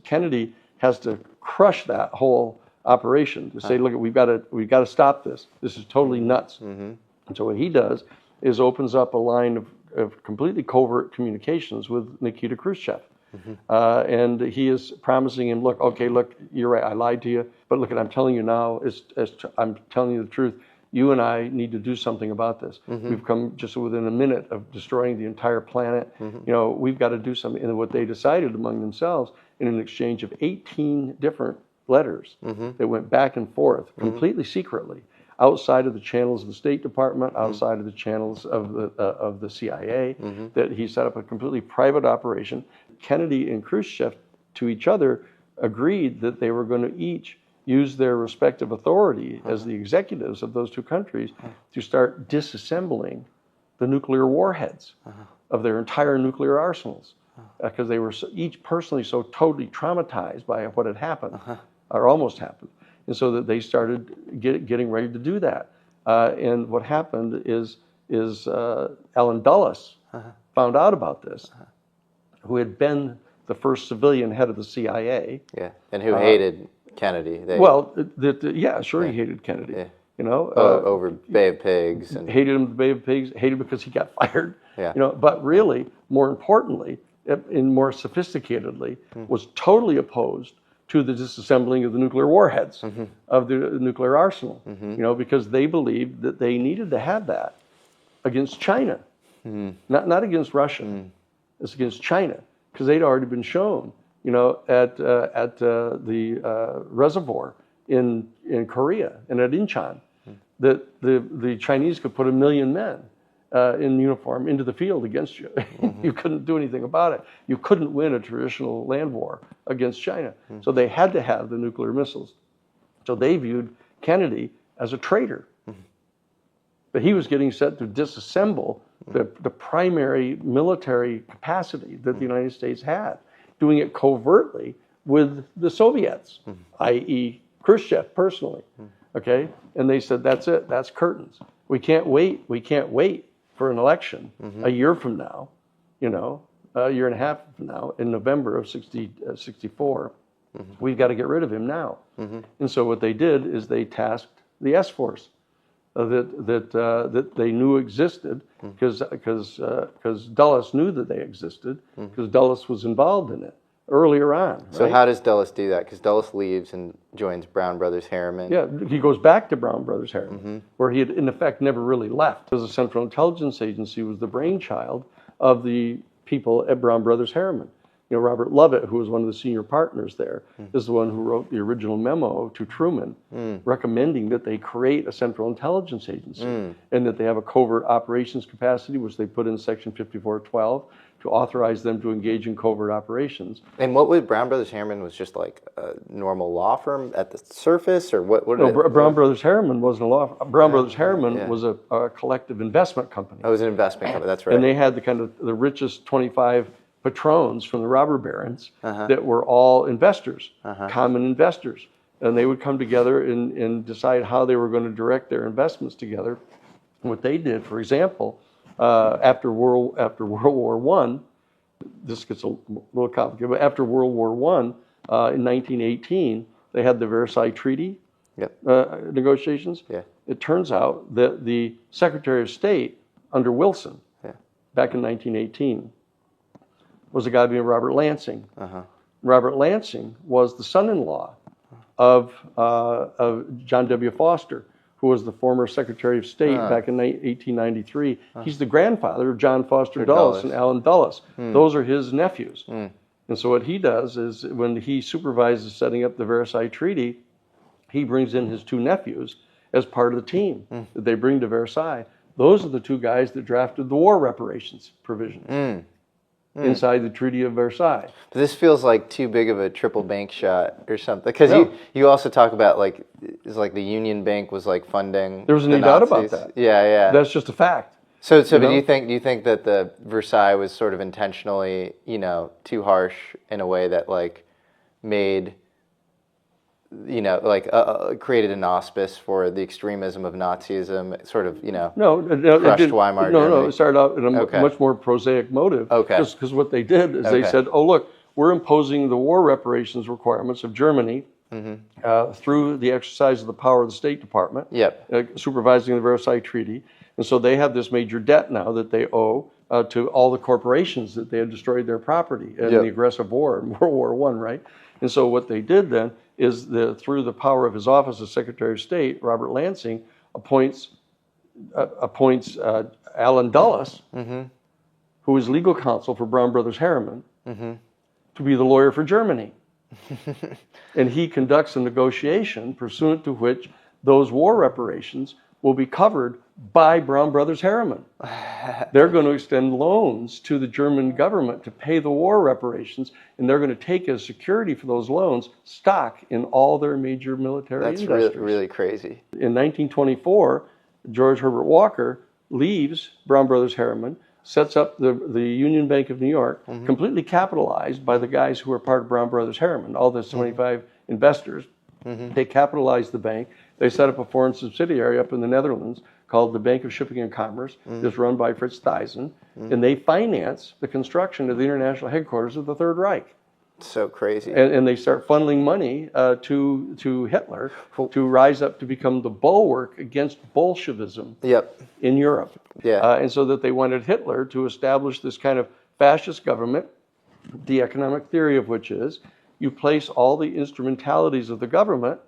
Kennedy has to crush that whole operation to say, look, we've got to stop this. This is totally nuts. And so what he does is opens up a line of completely covert communications with Nikita Khrushchev. And he is promising him, look, you're right, I lied to you, but look, I'm telling you now, I'm telling you the truth, you and I need to do something about this. We've come just within a minute of destroying the entire planet. We've got to do something. And what they decided among themselves in an exchange of 18 different letters that went back and forth completely secretly, outside of the channels of the State Department, outside of the channels of the CIA, that he set up a completely private operation. Kennedy and Khrushchev to each other agreed that they were going to each use their respective authority as the executives of those two countries to start disassembling the nuclear warheads of their entire nuclear arsenals, because they were each personally so totally traumatized by what had happened, or almost happened. And so that they started getting ready to do that. And what happened is Allen Dulles found out about this, who had been the first civilian head of the CIA. Yeah, and who hated Kennedy. He hated Kennedy. Yeah. Over Bay of Pigs. And hated him at the Bay of Pigs, hated because he got fired. Yeah. But really, more importantly, and more sophisticatedly, was totally opposed to the disassembling of the nuclear warheads of the nuclear arsenal, because they believed that they needed to have that against China, not against Russia. It's against China, because they'd already been shown, at the reservoir in Korea and at Incheon, that the Chinese could put 1 million men in uniform into the field against you. You couldn't do anything about it. You couldn't win a traditional land war against China. So they had to have the nuclear missiles. So they viewed Kennedy as a traitor. But he was getting set to disassemble the primary military capacity that the United States had, doing it covertly with the Soviets, i.e. Khrushchev personally. Okay? And they said, that's it, that's curtains. We can't wait for an election a year from now, a year and a half from now, in November of 64. We've got to get rid of him now. And so what they did is they tasked the S-Force that they knew existed, because Dulles knew that they existed, because Dulles was involved in it earlier on. Right? So how does Dulles do that? Because Dulles leaves and joins Brown Brothers Harriman. Yeah, he goes back to Brown Brothers Harriman, where he had, in effect, never really left, because the Central Intelligence Agency was the brainchild of the people at Brown Brothers Harriman. Robert Lovett, who was one of the senior partners there, is the one who wrote the original memo to Truman, recommending that they create a Central Intelligence Agency and that they have a covert operations capacity, which they put in Section 5412, to authorize them to engage in covert operations. And what was Brown Brothers Harriman? Was just like a normal law firm at the surface, or what? Brown Brothers Harriman wasn't a law firm. Brown Brothers Harriman was a collective investment company. Oh, it was an investment company. That's right. And they had the richest 25 patrons from the robber barons that were all investors, common investors. And they would come together and decide how they were going to direct their investments together. And what they did, for example, after World War I, this gets a little complicated, but after World War I, in 1918, they had the Versailles Treaty negotiations. Yeah. It turns out that the Secretary of State under Wilson, back in 1918, was a guy named Robert Lansing. Robert Lansing was the son-in-law of John W. Foster, who was the former Secretary of State back in 1893. He's the grandfather of John Foster Dulles and Allen Dulles. Those are his nephews. And so what he does is, when he supervises setting up the Versailles Treaty, he brings in his two nephews as part of the team that they bring to Versailles. Those are the two guys that drafted the war reparations provisions inside the Treaty of Versailles. But this feels like too big of a triple bank shot or something. Because you also talk about it's like the Union Bank was like funding. There was no doubt about that. Yeah. That's just a fact. So but do you think that the Versailles was sort of intentionally, too harsh in a way that made, created an auspice for the extremism of Nazism, sort of, crushed Weimar Germany? No, it started out in a much more prosaic motive. Okay. Because what they did is they said, oh, look, we're imposing the war reparations requirements of Germany through the exercise of the power of the State Department, supervising the Versailles Treaty. And so they have this major debt now that they owe to all the corporations that they had destroyed their property in the aggressive war in World War I, right? And so what they did then is, through the power of his office as Secretary of State, Robert Lansing appoints Allen Dulles, who is legal counsel for Brown Brothers Harriman, to be the lawyer for Germany. And he conducts a negotiation pursuant to which those war reparations will be covered by Brown Brothers Harriman. They're going to extend loans to the German government to pay the war reparations, and they're going to take as security for those loans stock in all their major military industries. That's really crazy. In 1924, George Herbert Walker leaves Brown Brothers Harriman, sets up the Union Bank of New York, completely capitalized by the guys who were part of Brown Brothers Harriman, all the 25 investors. They capitalized the bank. They set up a foreign subsidiary up in the Netherlands called the Bank of Shipping and Commerce, that's run by Fritz Thyssen, and they finance the construction of the international headquarters of the Third Reich. So crazy. And they start funneling money to Hitler to rise up to become the bulwark against Bolshevism in Europe. And so that they wanted Hitler to establish this kind of fascist government, the economic theory of which is you place all the instrumentalities of the government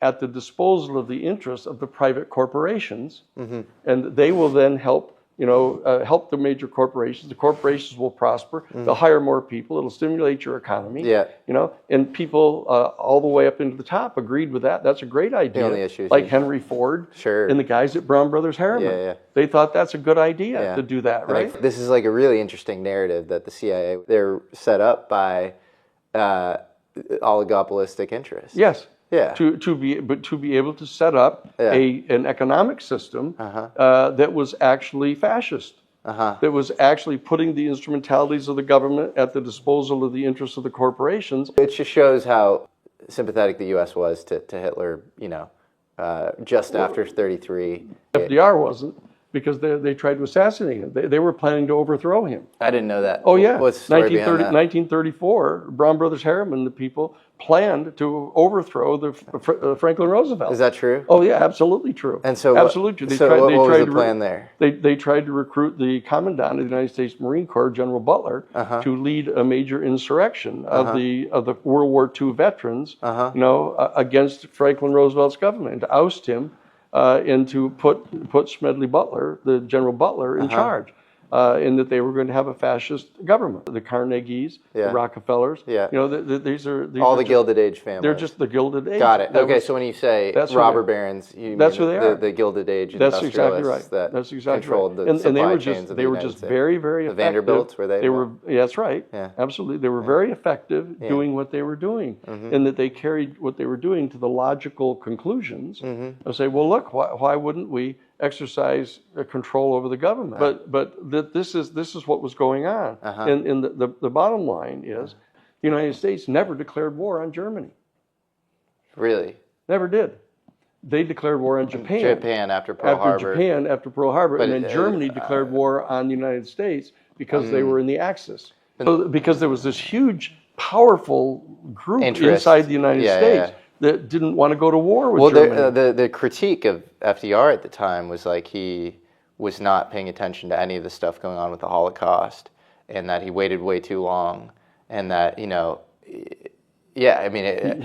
at the disposal of the interests of the private corporations, and they will then help help the major corporations. The corporations will prosper. They'll hire more people. It'll stimulate your economy. And people all the way up into the top agreed with that. That's a great idea. The only issue like Henry Ford and the guys at Brown Brothers Harriman. They thought that's a good idea to do that, right? Like, this is like a really interesting narrative that the CIA, they're set up by oligopolistic interests. Yes. To be able to set up an economic system that was actually fascist, that was actually putting the instrumentalities of the government at the disposal of the interests of the corporations. It just shows how sympathetic the U.S. was to Hitler, just after 1933. FDR wasn't, because they tried to assassinate him. They were planning to overthrow him. I didn't know that. Oh, yeah. What's the story behind that? 1934, Brown Brothers Harriman, the people, planned to overthrow Franklin Roosevelt. Is that true? Oh, yeah, absolutely true. And so absolutely true. What was the plan there? They tried to recruit the commandant of the United States Marine Corps, General Butler, to lead a major insurrection of the World War II veterans, against Franklin Roosevelt's government, and to oust him. And to put Smedley Butler, the General Butler, in charge, and that they were going to have a fascist government. The Carnegies, the Rockefellers, these are all the Gilded Age families. They're just the Gilded Age. Got it. Okay, so when you say robber barons, you mean the Gilded Age industrialists that controlled the supply chains of the United States. Very, very effective. The Vanderbilts, were they? That's right. Absolutely. They were very effective doing what they were doing, and that they carried what they were doing to the logical conclusions of say, well, look, why wouldn't we exercise control over the government? But that this is what was going on. And the bottom line is the United States never declared war on Germany. Really? Never did. They declared war on Japan. After Pearl Harbor. And then Germany declared war on the United States because they were in the Axis. So, because there was this huge, powerful group inside the United States that didn't want to go to war with Germany. The critique of FDR at the time was like he was not paying attention to any of the stuff going on with the Holocaust, and that he waited way too long, and that he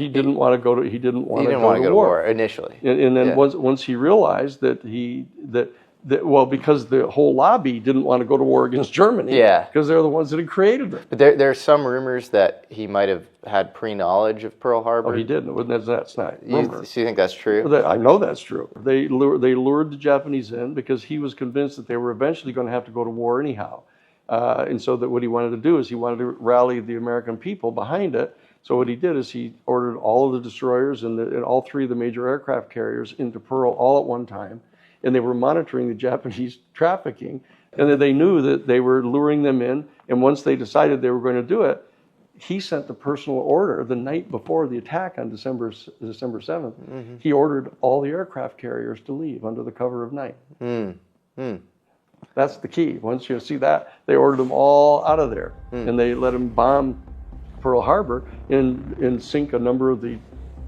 didn't want to go to war initially. And then once he realized that because the whole lobby didn't want to go to war against Germany, because they're the ones that had created them. But there are some rumors that he might have had pre-knowledge of Pearl Harbor. Oh, he didn't. That's not rumor. So you think that's true? I know that's true. They lured the Japanese in because he was convinced that they were eventually going to have to go to war anyhow. And so that what he wanted to do is he wanted to rally the American people behind it. So what he did is he ordered all of the destroyers and all three of the major aircraft carriers into Pearl all at one time. And they were monitoring the Japanese trafficking, and that they knew that they were luring them in. And once they decided they were going to do it, he sent the personal order the night before the attack on December 7th. He ordered all the aircraft carriers to leave under the cover of night. That's the key. Once you see that, they ordered them all out of there, and they let them bomb Pearl Harbor and sink a number of the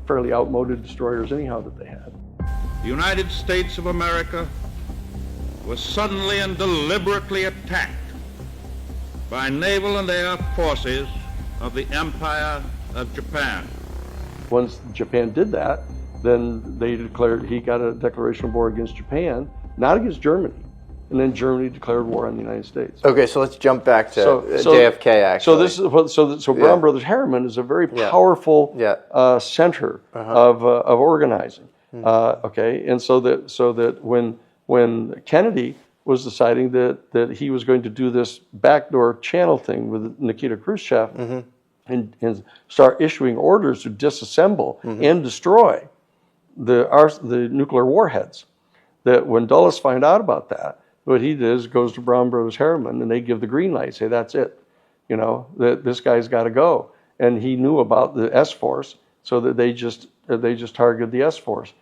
fairly outmoded destroyers anyhow that they had. The United States of America was suddenly and deliberately attacked by naval and air forces of the Empire of Japan. Once Japan did that, then they declared, he got a declaration of war against Japan, not against Germany. And then Germany declared war on the United States. Okay, so let's jump back to JFK. Actually, So Brown Brothers Harriman is a very powerful center of organizing. Okay, and so that when Kennedy was deciding that he was going to do this backdoor channel thing with Nikita Khrushchev and start issuing orders to disassemble and destroy the nuclear warheads, that when Dulles found out about that, what he does goes to Brown Brothers Harriman and they give the green light, say that's it, that this guy's got to go. And he knew about the S-Force, so that they just targeted the S-Force.